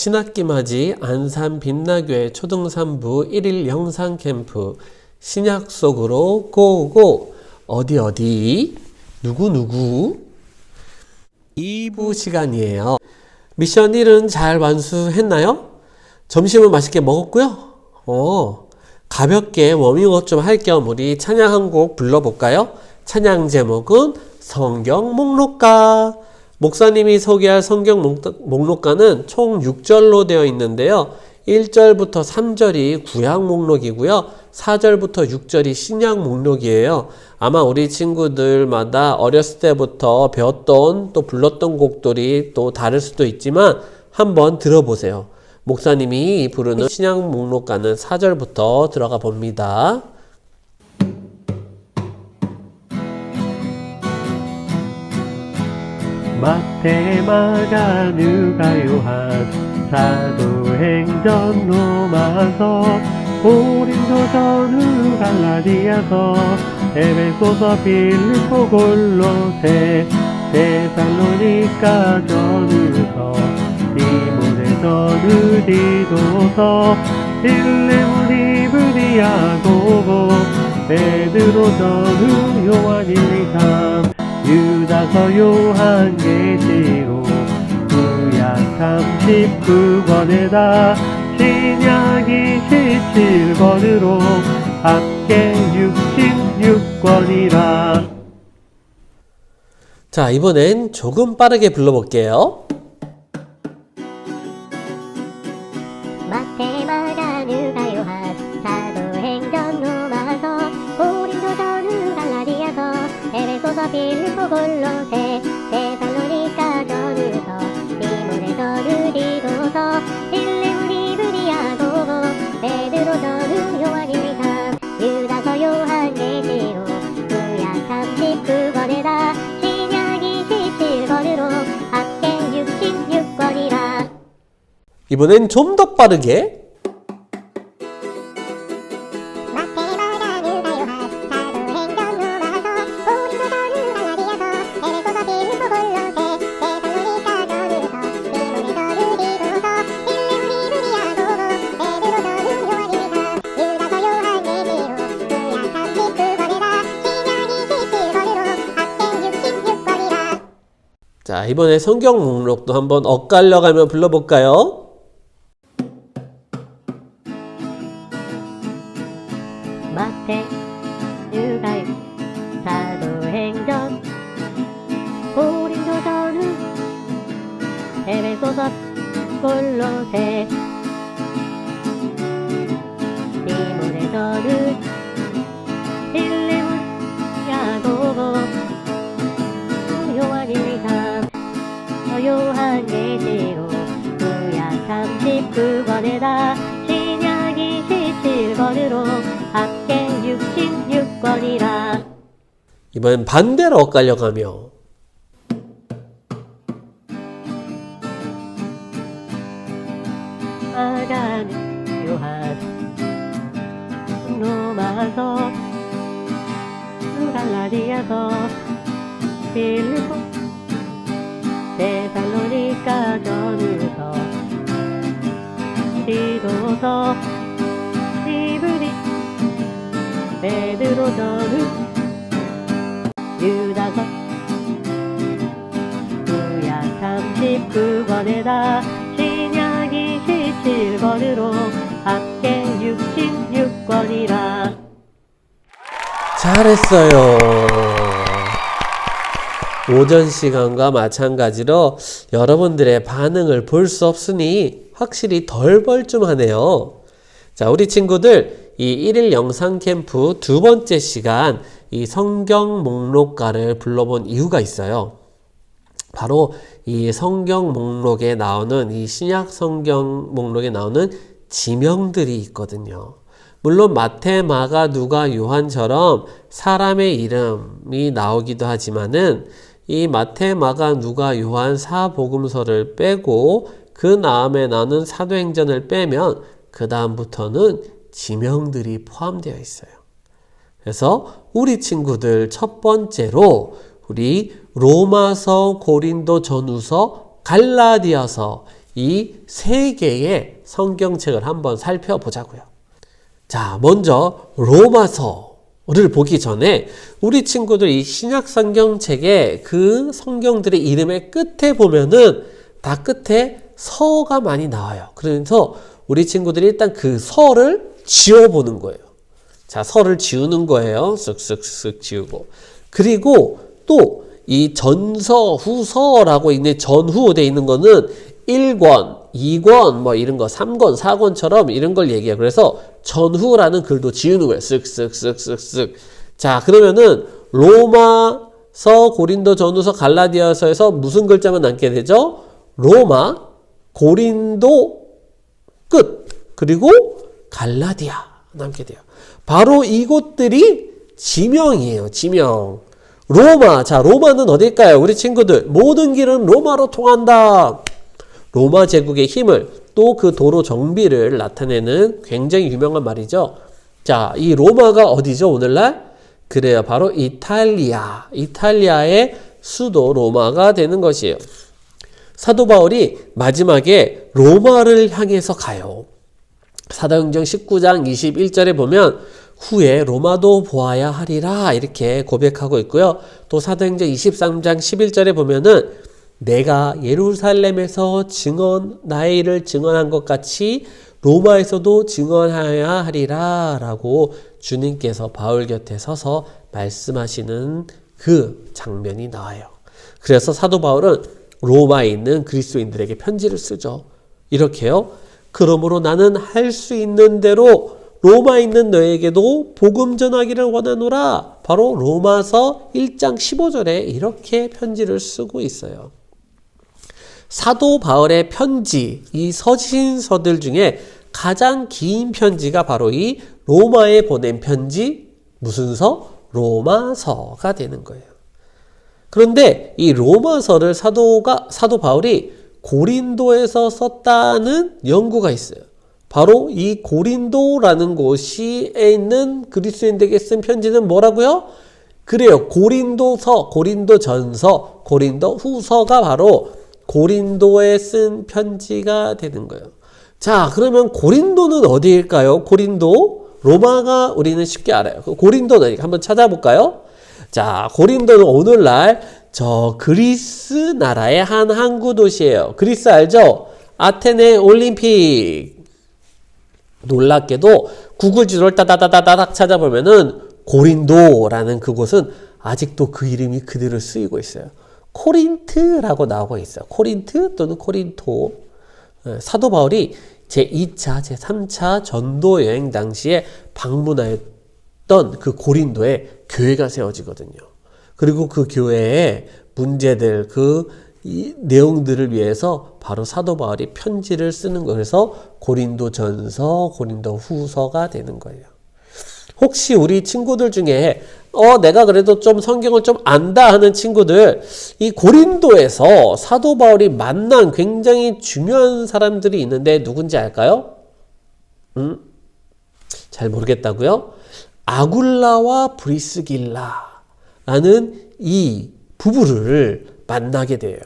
신학기맞이 안산 빛나교회 초등3부 1일 영상 캠프 신약 속으로 고고 어디 누구 2부 시간이에요. 미션 1은 잘 완수했나요? 점심은 맛있게 먹었고요. 가볍게 워밍업 좀 할 겸 우리 찬양 한 곡 불러볼까요? 찬양 제목은 성경 목록가. 목사님이 소개할 성경 목록가는 총 6절로 되어 있는데요. 1절부터 3절이 구약 목록이고요. 4절부터 6절이 신약 목록이에요. 아마 우리 친구들마다 어렸을 때부터 배웠던 또 불렀던 곡들이 또 다를 수도 있지만 한번 들어보세요. 목사님이 부르는 신약 목록가는 4절부터 들어가 봅니다. 마태, 마가, 누가, 요한, 사도행전, 로마서, 고린도전, 후, 갈라디아서, 에베소서, 빌립보, 골로새, 데살로니가, 전후서, 디모데전, 디도서, 빌레몬, 이브리, 야고보, 베드로전, 후, 요한, 1, 2, 3, 유다서, 요한계시록, 구약 39권에다 신약 27권으로 합계 66권이라. 자, 이번엔 조금 빠르게 불러볼게요. 마태, 마가, 누가, 요한, 사도행전, 로마서, 고린도전, 후, 갈라디아서, 에베소서, 빌립보, 골로새, 데살로니가, 전후서, 디모데전, 디도서, 빌레몬, 이브리, 야고보, 베드로전, 후, 요한, 1, 2, 3, 유다서, 요한계시록, 구약 39권에다 신약 27권으로 합계 66권이라. 이번엔 좀 더 빠르게. 자, 이번에 성경 목록도 한번 엇갈려 가며 불러볼까요? 마태, 누가, 사도행전, 고린도전, 후, 에베소서, 골로새, 디모데전, 후, 빌레몬, 야고보, 요한, 1, 2, 3, 요한계시록, 구약 39권에다 신약 27권으로 합계 66권이라. 이번엔 반대로 엇갈려 가며. 마가, 요한, 로마서, 갈라디아서, 빌립보, 데살로니가, 전후서, 디도서, 이브리, 베드로전, 유다서, 구약 39권에다 신약 27권으로 합계 66권이라. 잘했어요. 오전 시간과 마찬가지로 여러분들의 반응을 볼 수 없으니 확실히 덜 벌쭘하네요. 자, 우리 친구들 이 1일 영상 캠프 두 번째 시간 이 성경 목록가를 불러본 이유가 있어요. 바로 이 성경 목록에 나오는 이 신약 성경 목록에 나오는 지명들이 있거든요. 물론 마태, 마가, 누가, 요한처럼 사람의 이름이 나오기도 하지만은 이 마태, 마가, 누가, 요한 사복음서를 빼고 그 다음에 나오는 사도행전을 빼면 그 다음부터는 지명들이 포함되어 있어요. 그래서 우리 친구들 첫 번째로 우리 로마서, 고린도 전후서, 갈라디아서 이 세 개의 성경책을 한번 살펴보자고요. 자, 먼저 로마서를 보기 전에 우리 친구들 이 신약 성경책의 그 성경들의 이름의 끝에 보면은 다 끝에 서가 많이 나와요. 그래서 우리 친구들이 일단 그 서를 지워보는 거예요. 자, 서를 지우는 거예요. 쓱쓱쓱 지우고. 그리고 또 이 전서, 후서라고 있는 전후 돼 있는 거는 1권, 2권, 뭐 이런 거 3권, 4권처럼 이런 걸 얘기해요. 그래서 전후라는 글도 지우는 거예요. 쓱쓱쓱쓱쓱. 자, 그러면은 로마서, 고린도 전후서, 갈라디아서에서 무슨 글자만 남게 되죠? 로마, 고린도 끝, 그리고 갈라디아 남게 돼요. 바로 이곳들이 지명이에요. 지명. 로마. 자, 로마는 어딜까요? 우리 친구들. 모든 길은 로마로 통한다. 로마 제국의 힘을, 또 그 도로 정비를 나타내는 굉장히 유명한 말이죠. 자, 이 로마가 어디죠, 오늘날? 그래요. 바로 이탈리아. 이탈리아의 수도 로마가 되는 것이에요. 사도 바울이 마지막에 로마를 향해서 가요. 사도행전 19장 21절에 보면 후에 로마도 보아야 하리라 이렇게 고백하고 있고요. 또 사도행전 23장 11절에 보면은 내가 예루살렘에서 나의 일을 증언한 것 같이 로마에서도 증언하여야 하리라 라고 주님께서 바울 곁에 서서 말씀하시는 그 장면이 나와요. 그래서 사도 바울은 로마에 있는 그리스도인들에게 편지를 쓰죠. 이렇게요. 그러므로 나는 할 수 있는 대로 로마에 있는 너에게도 복음 전하기를 원하노라. 바로 로마서 1장 15절에 이렇게 편지를 쓰고 있어요. 사도 바울의 편지, 이 서신서들 중에 가장 긴 편지가 바로 이 로마에 보낸 편지, 무슨 서? 로마서가 되는 거예요. 그런데 이 로마서를 사도 바울이 고린도에서 썼다는 연구가 있어요. 바로 이 고린도라는 곳에 있는 그리스도인들에게 쓴 편지는 뭐라고요? 그래요. 고린도서, 고린도전서, 고린도후서가 바로 고린도에 쓴 편지가 되는 거예요. 자, 그러면 고린도는 어디일까요? 고린도? 로마가 우리는 쉽게 알아요. 고린도는 한번 찾아볼까요? 자, 고린도는 오늘날 저 그리스 나라의 한 항구 도시예요. 그리스 알죠? 아테네 올림픽. 놀랍게도 구글 지도를 따다다다닥 찾아보면은 고린도라는 그곳은 아직도 그 이름이 그대로 쓰이고 있어요. 코린트라고 나오고 있어요. 코린트 또는 코린토. 사도 바울이 제2차, 제3차 전도 여행 당시에 방문하였던 그 고린도에 교회가 세워지거든요. 그리고 그 교회의 문제들, 이 내용들을 위해서 바로 사도 바울이 편지를 쓰는 거예요. 그래서 고린도전서, 고린도후서가 되는 거예요. 혹시 우리 친구들 중에 내가 그래도 좀 성경을 좀 안다 하는 친구들, 이 고린도에서 사도 바울이 만난 굉장히 중요한 사람들이 있는데 누군지 알까요? 잘 모르겠다고요? 아굴라와 브리스길라라는 이 부부를 만나게 돼요.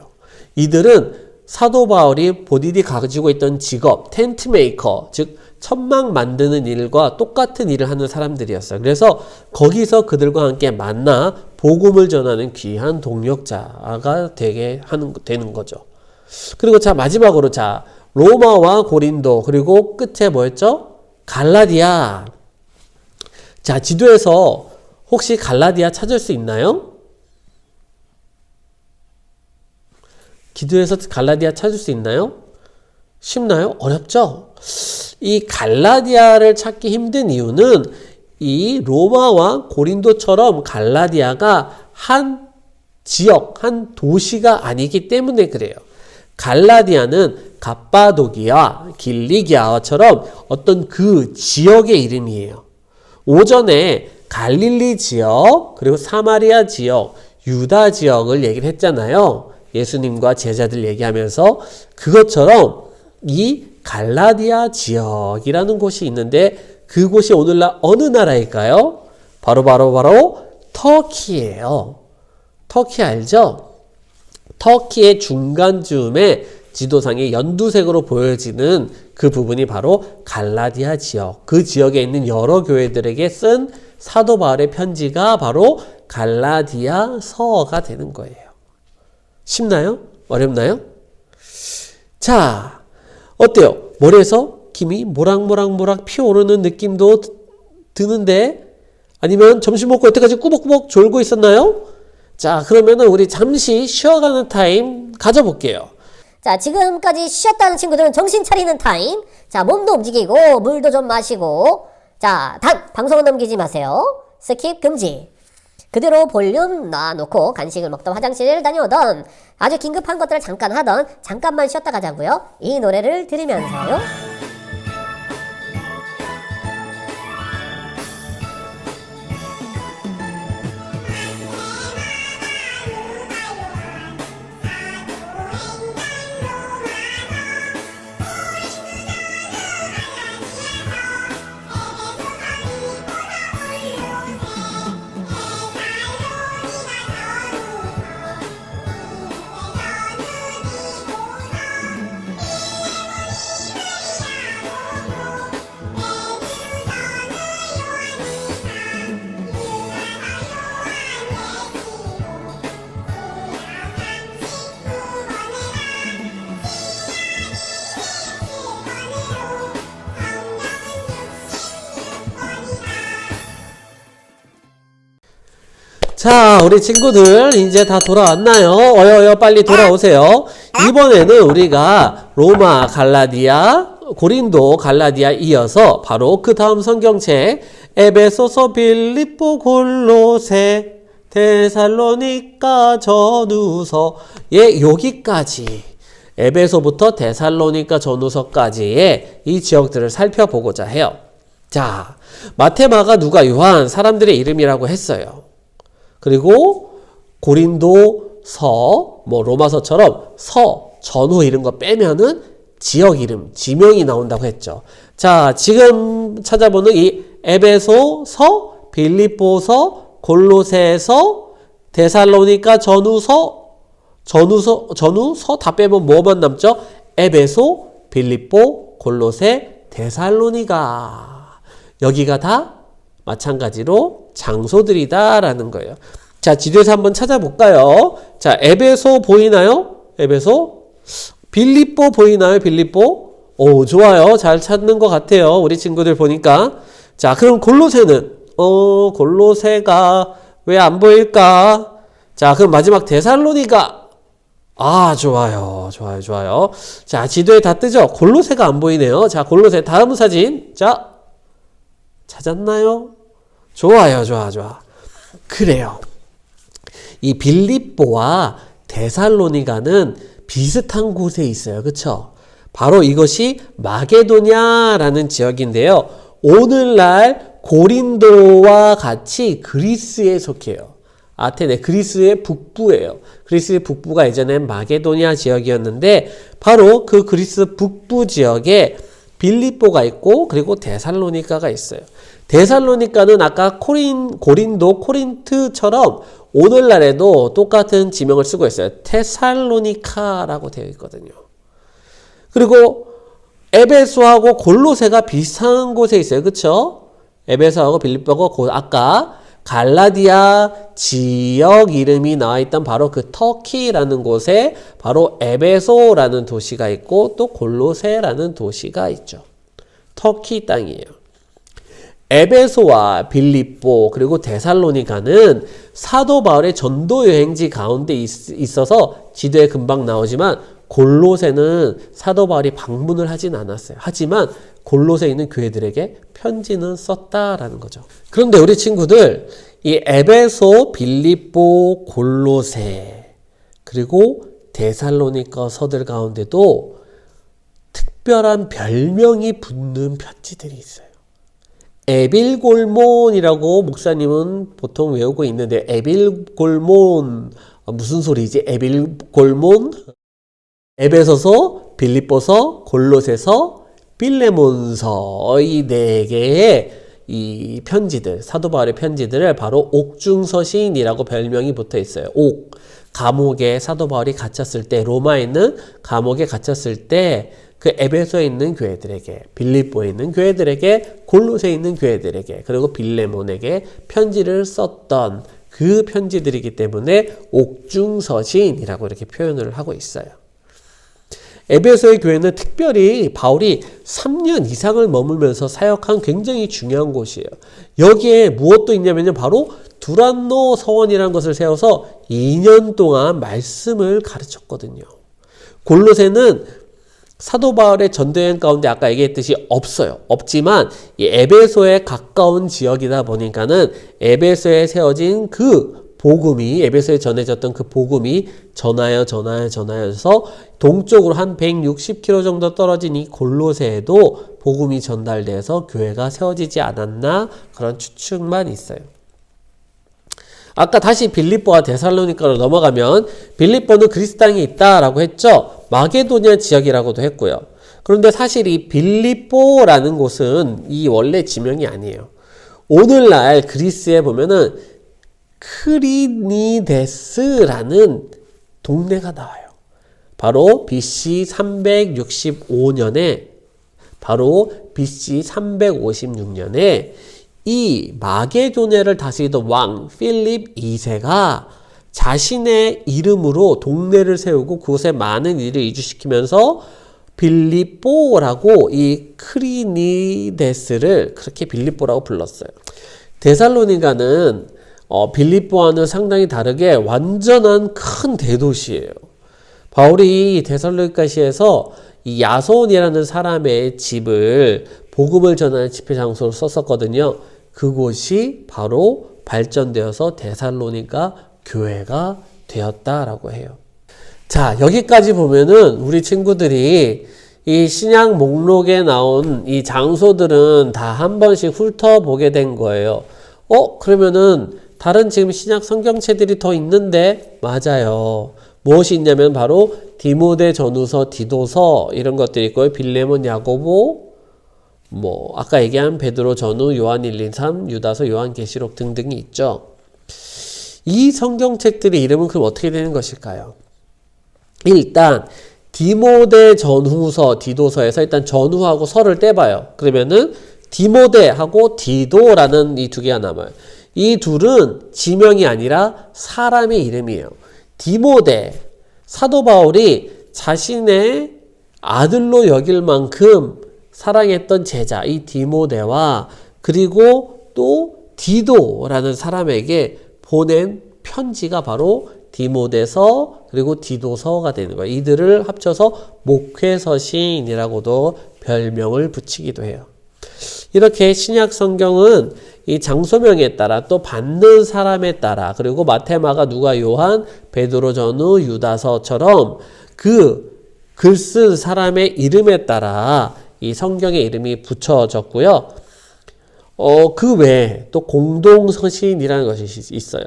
이들은 사도 바울이 본인이 가지고 있던 직업, 텐트 메이커, 즉 천막 만드는 일과 똑같은 일을 하는 사람들이었어요. 그래서 거기서 그들과 함께 만나 복음을 전하는 귀한 동역자가 되는 거죠. 그리고 자, 마지막으로 자, 로마와 고린도, 그리고 끝에 뭐였죠? 갈라디아. 자, 지도에서 혹시 갈라디아 찾을 수 있나요? 기도에서 갈라디아 찾을 수 있나요? 쉽나요? 어렵죠? 이 갈라디아를 찾기 힘든 이유는 이 로마와 고린도처럼 갈라디아가 한 지역, 한 도시가 아니기 때문에 그래요. 갈라디아는 갑바도기아, 길리기아처럼 어떤 그 지역의 이름이에요. 오전에 갈릴리 지역, 그리고 사마리아 지역, 유다 지역을 얘기를 했잖아요. 예수님과 제자들 얘기하면서 그것처럼 이 갈라디아 지역이라는 곳이 있는데 그곳이 오늘날 어느 나라일까요? 바로 터키예요. 터키 알죠? 터키의 중간쯤에 지도상에 연두색으로 보여지는 그 부분이 바로 갈라디아 지역. 그 지역에 있는 여러 교회들에게 쓴 사도 바울의 편지가 바로 갈라디아서가 되는 거예요. 쉽나요? 어렵나요? 자, 어때요? 머리에서 김이 모락모락 피어오르는 느낌도 드는데 아니면 점심 먹고 여태까지 꾸벅꾸벅 졸고 있었나요? 자, 그러면은 우리 잠시 쉬어가는 타임 가져볼게요. 자, 지금까지 쉬었다는 친구들은 정신 차리는 타임. 자, 몸도 움직이고 물도 좀 마시고. 자, 단 방송은 넘기지 마세요. 스킵 금지. 그대로 볼륨 놔놓고 간식을 먹던 화장실을 다녀오던 아주 긴급한 것들을 잠깐 하던 잠깐만 쉬었다 가자고요. 이 노래를 들으면서요. 자, 우리 친구들 이제 다 돌아왔나요? 어여어여 빨리 돌아오세요. 이번에는 우리가 로마, 갈라디아, 고린도, 갈라디아 이어서 바로 그 다음 성경책 에베소서, 빌립보, 골로새, 데살로니가, 전후서 여기까지 에베소부터 데살로니가, 전후서까지의 이 지역들을 살펴보고자 해요. 자, 마태, 마가, 누가, 요한 사람들의 이름이라고 했어요. 그리고 고린도 서, 로마서처럼 서, 전후 이런 거 빼면은 지역 이름, 지명이 나온다고 했죠. 자, 지금 찾아보는 이 에베소서, 빌립보서, 골로새서, 데살로니가, 전후서 다 빼면 뭐만 남죠? 에베소, 빌립보, 골로새, 데살로니가. 여기가 다 마찬가지로 장소들이다라는 거예요. 자, 지도에서 한번 찾아볼까요? 자, 에베소 보이나요? 에베소? 빌립보 보이나요? 빌립보? 오, 좋아요. 잘 찾는 것 같아요. 우리 친구들 보니까. 자, 그럼 골로새는? 골로새가 왜 안 보일까? 자, 그럼 마지막 데살로니가. 아, 좋아요. 좋아요. 자, 지도에 다 뜨죠? 골로새가 안 보이네요. 자, 골로새 다음 사진. 자, 찾았나요? 좋아. 그래요. 이 빌립보와 데살로니가는 비슷한 곳에 있어요. 그쵸? 바로 이것이 마게도냐라는 지역인데요. 오늘날 고린도와 같이 그리스에 속해요. 아테네, 그리스의 북부예요. 그리스의 북부가 예전엔 마게도냐 지역이었는데 바로 그 그리스 북부 지역에 빌립보가 있고 그리고 데살로니가가 있어요. 데살로니가는 아까 고린도, 코린트처럼 오늘날에도 똑같은 지명을 쓰고 있어요. 테살로니카라고 되어 있거든요. 그리고 에베소하고 골로새가 비슷한 곳에 있어요. 그쵸? 에베소하고 빌립보하고 아까 갈라디아 지역 이름이 나와 있던 바로 그 터키라는 곳에 바로 에베소라는 도시가 있고 또 골로새라는 도시가 있죠. 터키 땅이에요. 에베소와 빌립보 그리고 데살로니가는 사도 바울의 전도 여행지 가운데 있어서 지도에 금방 나오지만 골로새는 사도 바울이 방문을 하진 않았어요. 하지만 골로새에 있는 교회들에게 편지는 썼다라는 거죠. 그런데 우리 친구들 이 에베소, 빌립보, 골로새 그리고 데살로니가 서들 가운데도 특별한 별명이 붙는 편지들이 있어요. 에빌골몬이라고 목사님은 보통 외우고 있는데 에빌골몬 무슨 소리지? 에빌골몬? 에베소서, 빌립보서, 골로새서, 빌레몬서 이 네 개의 이 편지들, 사도 바울의 편지들을 바로 옥중서신이라고 별명이 붙어 있어요. 옥. 감옥에 사도 바울이 갇혔을 때, 로마에 있는 감옥에 갇혔을 때, 그 에베소에 있는 교회들에게, 빌립보에 있는 교회들에게, 골로새에 있는 교회들에게, 그리고 빌레몬에게 편지를 썼던 그 편지들이기 때문에 옥중서신이라고 이렇게 표현을 하고 있어요. 에베소의 교회는 특별히 바울이 3년 이상을 머물면서 사역한 굉장히 중요한 곳이에요. 여기에 무엇도 있냐면요. 바로 두란노 서원이라는 것을 세워서 2년 동안 말씀을 가르쳤거든요. 골로새는 사도 바울의 전도여행 가운데 아까 얘기했듯이 없어요. 없지만 이 에베소에 가까운 지역이다 보니까는 에베소에 세워진 그 복음이, 에베소에 전해졌던 그 복음이 전하여서 동쪽으로 한 160km 정도 떨어진 이 골로새에도 복음이 전달돼서 교회가 세워지지 않았나 그런 추측만 있어요. 아까 다시 빌립보와 데살로니가로 넘어가면 빌립보는 그리스 땅에 있다라고 했죠. 마게도냐 지역이라고도 했고요. 그런데 사실 이 빌립보라는 곳은 이 원래 지명이 아니에요. 오늘날 그리스에 보면은 크리니데스라는 동네가 나와요. 바로 BC 365년에 바로 BC 356년에 이 마게도냐를 다스리던 왕 필립 2세가 자신의 이름으로 동네를 세우고 그곳에 많은 일을 이주시키면서 빌립보라고 이 크리니데스를 그렇게 빌립보라고 불렀어요. 데살로니가는 빌립보와는 상당히 다르게 완전한 큰 대도시예요. 바울이 데살로니가시에서 이 야손이라는 사람의 집을 복음을 전하는 집회 장소로 썼었거든요. 그곳이 바로 발전되어서 데살로니가 교회가 되었다라고 해요. 자, 여기까지 보면은 우리 친구들이 이 신약 목록에 나온 이 장소들은 다 한 번씩 훑어보게 된 거예요. 그러면은 다른 지금 신약 성경책들이 더 있는데 맞아요. 무엇이 있냐면 바로 디모데 전후서, 디도서 이런 것들이 있고요. 빌레몬, 야고보, 아까 얘기한 베드로 전후, 요한 1, 2, 3, 유다서, 요한계시록 등등이 있죠. 이 성경책들의 이름은 그럼 어떻게 되는 것일까요? 일단 디모데 전후서, 디도서에서 일단 전후하고 서를 떼봐요. 그러면은 디모데하고 디도라는 이 두 개가 남아요. 이 둘은 지명이 아니라 사람의 이름이에요. 디모데, 사도 바울이 자신의 아들로 여길 만큼 사랑했던 제자, 이 디모데와 그리고 또 디도라는 사람에게 보낸 편지가 바로 디모데서 그리고 디도서가 되는 거예요. 이들을 합쳐서 목회서신이라고도 별명을 붙이기도 해요. 이렇게 신약 성경은 이 장소명에 따라 또 받는 사람에 따라 그리고 마태, 마가, 누가, 요한, 베드로 전후, 유다서처럼 그 글 쓴 사람의 이름에 따라 이 성경의 이름이 붙여졌고요. 그 외에 또 공동서신이라는 것이 있어요.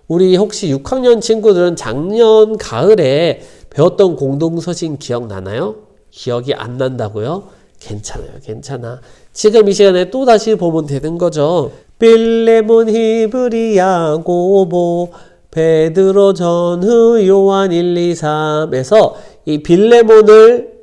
우리 혹시 6학년 친구들은 작년 가을에 배웠던 공동서신 기억나나요? 기억이 안 난다고요? 괜찮아. 지금 이 시간에 또 다시 보면 되는 거죠. 빌레몬, 히브리, 야고보, 베드로 전후, 요한 1, 2, 3에서 이 빌레몬을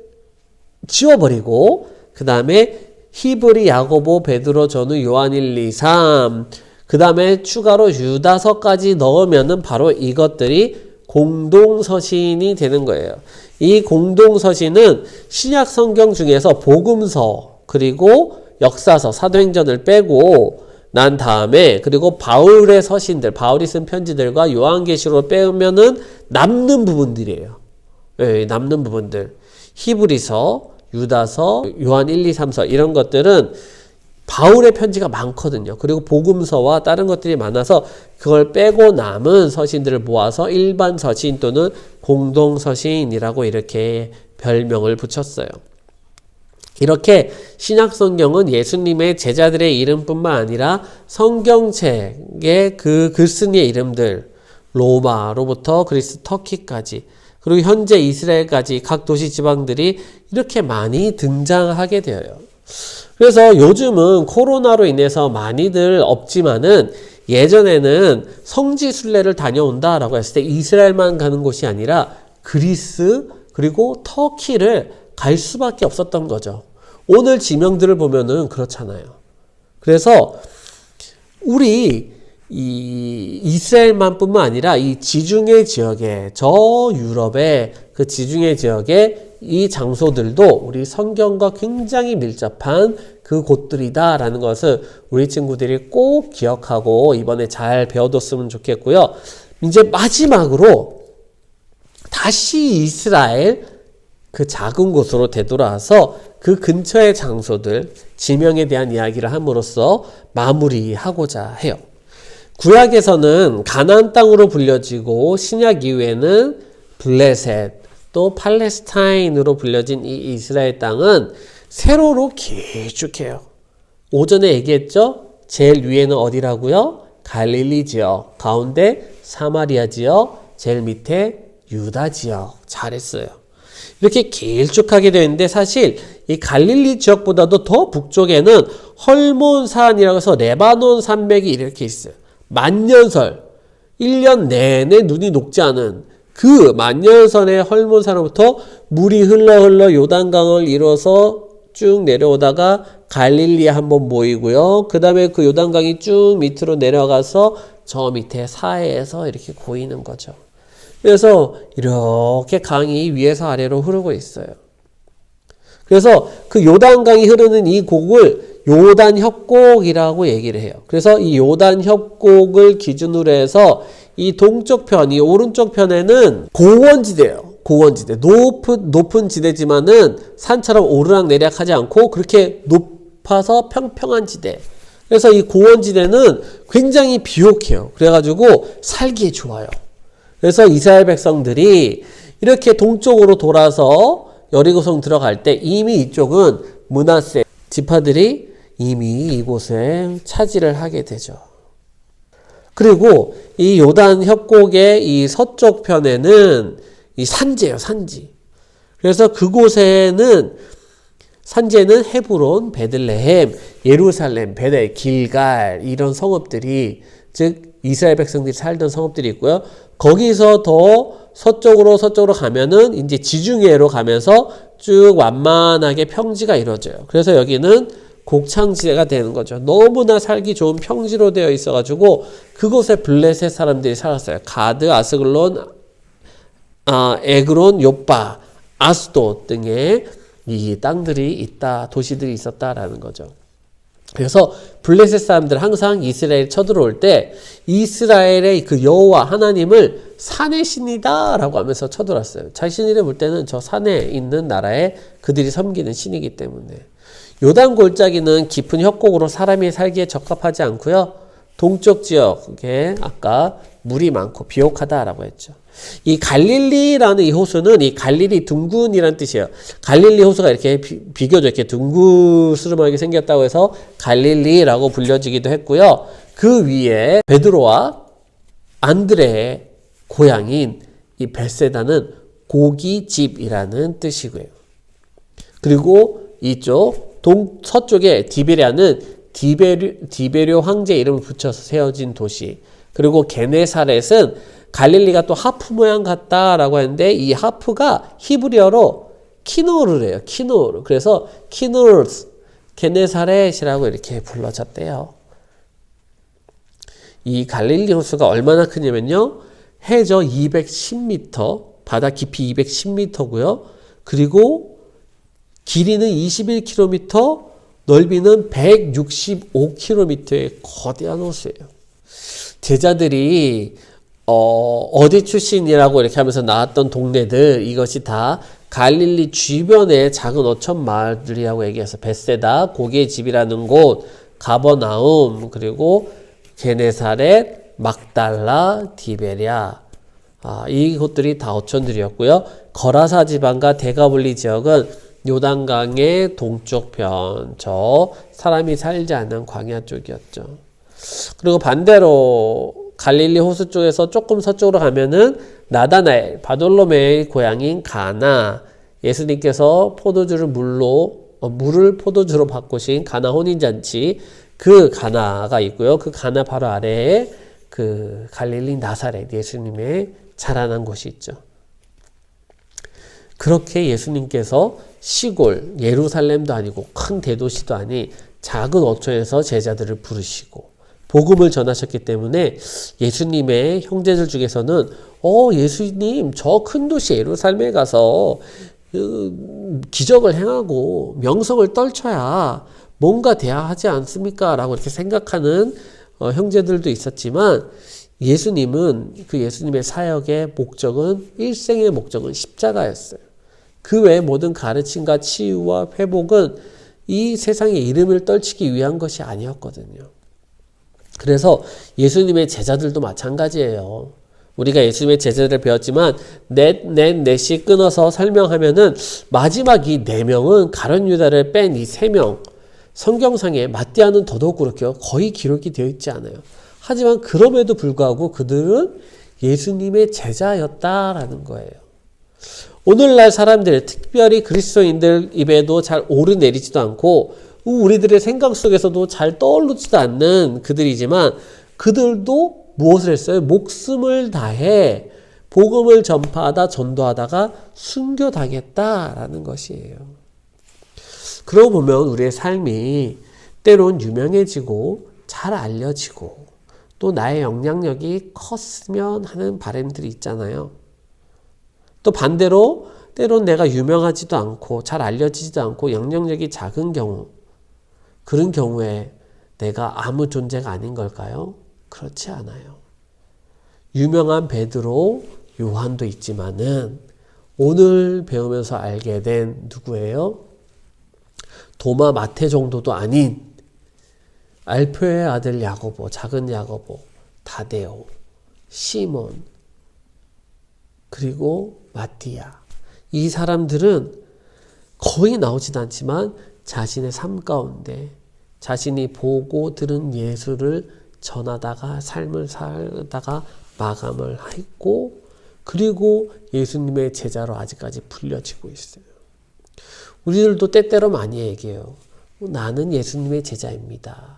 지워버리고 그 다음에 히브리, 야고보, 베드로 전후, 요한 1, 2, 3 그 다음에 추가로 유다서까지 넣으면은 바로 이것들이 공동서신이 되는 거예요. 이 공동서신은 신약 성경 중에서 복음서 그리고 역사서, 사도행전을 빼고 난 다음에 그리고 바울의 서신들, 바울이 쓴 편지들과 요한계시록을 빼면은 남는 부분들이에요. 네, 남는 부분들. 히브리서, 유다서, 요한 1, 2, 3서 이런 것들은 바울의 편지가 많거든요. 그리고 복음서와 다른 것들이 많아서 그걸 빼고 남은 서신들을 모아서 일반 서신 또는 공동서신이라고 이렇게 별명을 붙였어요. 이렇게 신약 성경은 예수님의 제자들의 이름뿐만 아니라 성경책의 그 글쓴이의 이름들, 로마로부터 그리스, 터키까지 그리고 현재 이스라엘까지 각 도시 지방들이 이렇게 많이 등장하게 되어요. 그래서 요즘은 코로나로 인해서 많이들 없지만은 예전에는 성지 순례를 다녀온다라고 했을 때 이스라엘만 가는 곳이 아니라 그리스 그리고 터키를 갈 수밖에 없었던 거죠. 오늘 지명들을 보면은 그렇잖아요. 그래서 우리 이 이스라엘만 뿐만 아니라 이 지중해 지역에 저 유럽의 그 지중해 지역에 이 장소들도 우리 성경과 굉장히 밀접한 그 곳들이다라는 것을 우리 친구들이 꼭 기억하고 이번에 잘 배워뒀으면 좋겠고요. 이제 마지막으로 다시 이스라엘 그 작은 곳으로 되돌아와서 그 근처의 장소들, 지명에 대한 이야기를 함으로써 마무리하고자 해요. 구약에서는 가나안 땅으로 불려지고 신약 이후에는 블레셋 또 팔레스타인으로 불려진 이 이스라엘 땅은 세로로 길쭉해요. 오전에 얘기했죠? 제일 위에는 어디라고요? 갈릴리 지역, 가운데 사마리아 지역, 제일 밑에 유다 지역. 잘했어요. 이렇게 길쭉하게 되어 있는데 사실 이 갈릴리 지역보다도 더 북쪽에는 헐몬산이라고 해서 레바논 산맥이 이렇게 있어요. 만년설, 1년 내내 눈이 녹지 않은 그 만년설의 헐몬산으로부터 물이 흘러 요단강을 이뤄서 쭉 내려오다가 갈릴리에 한번 모이고요. 그 다음에 그 요단강이 쭉 밑으로 내려가서 저 밑에 사해에서 이렇게 고이는 거죠. 그래서 이렇게 강이 위에서 아래로 흐르고 있어요. 그래서 그 요단강이 흐르는 이 곡을 요단 협곡이라고 얘기를 해요. 그래서 이 요단 협곡을 기준으로 해서 이 동쪽 편, 이 오른쪽 편에는 고원지대예요. 고원지대. 높은 지대지만은 산처럼 오르락내리락하지 않고 그렇게 높아서 평평한 지대. 그래서 이 고원지대는 굉장히 비옥해요. 그래가지고 살기에 좋아요. 그래서 이스라엘 백성들이 이렇게 동쪽으로 돌아서 여리고성 들어갈 때 이미 이쪽은 므낫세 지파들이 이미 이곳에 차지를 하게 되죠. 그리고 이 요단 협곡의 이 서쪽 편에는 이 산지예요, 산지. 그래서 그곳에는 산지에는 헤브론, 베들레헴, 예루살렘, 베델, 길갈 이런 성읍들이 즉 이스라엘 백성들이 살던 성읍들이 있고요. 거기서 더 서쪽으로 가면은 이제 지중해로 가면서 쭉 완만하게 평지가 이루어져요. 그래서 여기는 곡창지대가 되는 거죠. 너무나 살기 좋은 평지로 되어 있어가지고 그곳에 블레셋 사람들이 살았어요. 가드, 아스글론, 에그론, 요빠, 아스돗 등의 이 땅들이 있다, 도시들이 있었다라는 거죠. 그래서 블레셋 사람들 항상 이스라엘 쳐들어올 때 이스라엘의 그 여호와 하나님을 산의 신이다 라고 하면서 쳐들어왔어요. 자신들이 볼 때는 저 산에 있는 나라에 그들이 섬기는 신이기 때문에. 요단 골짜기는 깊은 협곡으로 사람이 살기에 적합하지 않고요. 동쪽 지역에 아까 물이 많고 비옥하다라고 했죠. 이 갈릴리라는 이 호수는 이 갈릴리 둥근이라는 뜻이에요. 갈릴리 호수가 이렇게 비교적 이렇게 둥그스름하게 생겼다고 해서 갈릴리라고 불려지기도 했고요. 그 위에 베드로와 안드레의 고향인 이 벳세다는 고기집이라는 뜻이고요. 그리고 이쪽 서쪽에 디베랴는 디베료 황제 이름을 붙여서 세워진 도시. 그리고 게네사렛은 갈릴리가 또 하프 모양 같다라고 했는데 이 하프가 히브리어로 키노르래요. 키노르. 그래서 키노르스, 게네사렛이라고 이렇게 불러졌대요. 이 갈릴리 호수가 얼마나 크냐면요. 해저 210m, 바다 깊이 210m고요. 그리고 길이는 21km, 넓이는 165km의 거대한 호수예요. 제자들이 어디 출신이라고 이렇게 하면서 나왔던 동네들 이것이 다 갈릴리 주변의 작은 어촌 마을들이라고 얘기해서 벳세다, 고기의 집이라는 곳, 가버나움, 그리고 게네사렛, 막달라, 디베랴 이곳들이 다 어촌들이었고요. 거라사 지방과 데가블리 지역은 요단강의 동쪽편, 저 사람이 살지 않는 광야 쪽이었죠. 그리고 반대로 갈릴리 호수 쪽에서 조금 서쪽으로 가면은 나다나엘, 바돌로메의 고향인 가나, 예수님께서 포도주를 물로 물을 포도주로 바꾸신 가나 혼인잔치, 그 가나가 있고요. 그 가나 바로 아래에 그 갈릴리 나사렛, 예수님의 자라난 곳이 있죠. 그렇게 예수님께서 시골 예루살렘도 아니고 큰 대도시도 아닌 작은 어촌에서 제자들을 부르시고 복음을 전하셨기 때문에 예수님의 형제들 중에서는 예수님 저 큰 도시 예루살렘에 가서 기적을 행하고 명성을 떨쳐야 뭔가 돼야 하지 않습니까? 라고 이렇게 생각하는 형제들도 있었지만 예수님은 그 예수님의 사역의 목적은 일생의 목적은 십자가였어요. 그 외의 모든 가르침과 치유와 회복은 이 세상의 이름을 떨치기 위한 것이 아니었거든요. 그래서 예수님의 제자들도 마찬가지예요. 우리가 예수님의 제자들을 배웠지만 넷씩 끊어서 설명하면은 마지막 이 4명은 가룟 유다를 뺀 이 3명, 성경상에 마띠아는 더더욱 그렇게요. 거의 기록이 되어 있지 않아요. 하지만 그럼에도 불구하고 그들은 예수님의 제자였다라는 거예요. 오늘날 사람들, 특별히 그리스도인들 입에도 잘 오르내리지도 않고 우리들의 생각 속에서도 잘 떠오르지도 않는 그들이지만 그들도 무엇을 했어요? 목숨을 다해 복음을 전파하다 전도하다가 순교당했다라는 것이에요. 그러고 보면 우리의 삶이 때론 유명해지고 잘 알려지고 또 나의 영향력이 컸으면 하는 바람들이 있잖아요. 또 반대로 때론 내가 유명하지도 않고 잘 알려지지도 않고 영향력이 작은 경우, 그런 경우에 내가 아무 존재가 아닌 걸까요? 그렇지 않아요. 유명한 베드로, 요한도 있지만은 오늘 배우면서 알게 된 누구예요? 도마, 마태 정도도 아닌 알표의 아들 야고보, 작은 야고보, 다데오, 시몬, 그리고 마띠아. 이 사람들은 거의 나오진 않지만 자신의 삶 가운데 자신이 보고 들은 예수를 전하다가 삶을 살다가 마감을 했고 그리고 예수님의 제자로 아직까지 불려지고 있어요. 우리들도 때때로 많이 얘기해요. 나는 예수님의 제자입니다.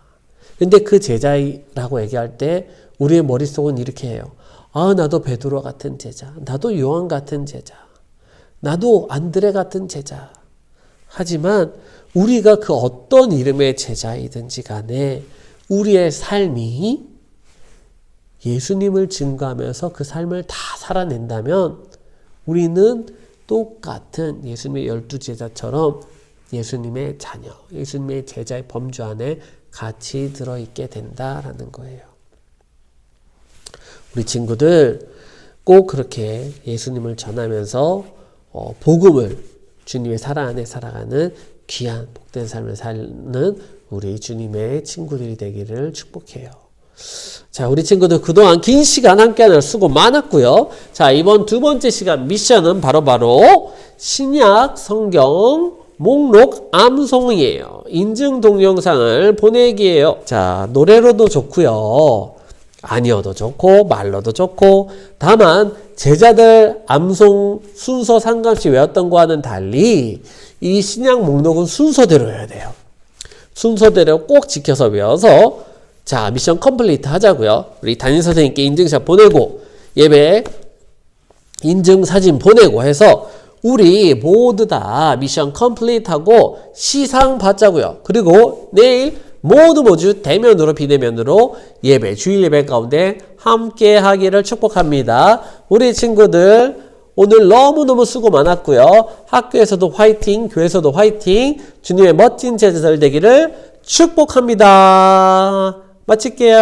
근데 그 제자라고 얘기할 때 우리의 머릿속은 이렇게 해요. 나도 베드로 같은 제자, 나도 요한 같은 제자, 나도 안드레 같은 제자. 하지만 우리가 그 어떤 이름의 제자이든지 간에 우리의 삶이 예수님을 증거하면서 그 삶을 다 살아낸다면 우리는 똑같은 예수님의 12제자처럼 예수님의 자녀, 예수님의 제자의 범주 안에 같이 들어있게 된다라는 거예요. 우리 친구들 꼭 그렇게 예수님을 전하면서 복음을 주님의 사랑 안에 살아가는 귀한 복된 삶을 사는 우리 주님의 친구들이 되기를 축복해요. 자, 우리 친구들 그동안 긴 시간 함께하느라 수고 많았고요. 자, 이번 두 번째 시간 미션은 바로 신약 성경 목록 암송이에요. 인증 동영상을 보내기예요. 자, 노래로도 좋고요. 아니어도 좋고 말로도 좋고 다만 제자들 암송 순서 상관없이 외웠던 거와는 달리 이 신약 목록은 순서대로 외워야 돼요. 순서대로 꼭 지켜서 외워서 자, 미션 컴플리트 하자고요. 우리 담임선생님께 인증샷 보내고 예배 인증 사진 보내고 해서 우리 모두 다 미션 컴플리트하고 시상 받자고요. 그리고 내일 모두 대면으로 비대면으로 예배, 주일 예배 가운데 함께 하기를 축복합니다. 우리 친구들 오늘 너무너무 수고 많았고요. 학교에서도 화이팅, 교회에서도 화이팅, 주님의 멋진 제자들 되기를 축복합니다. 마칠게요.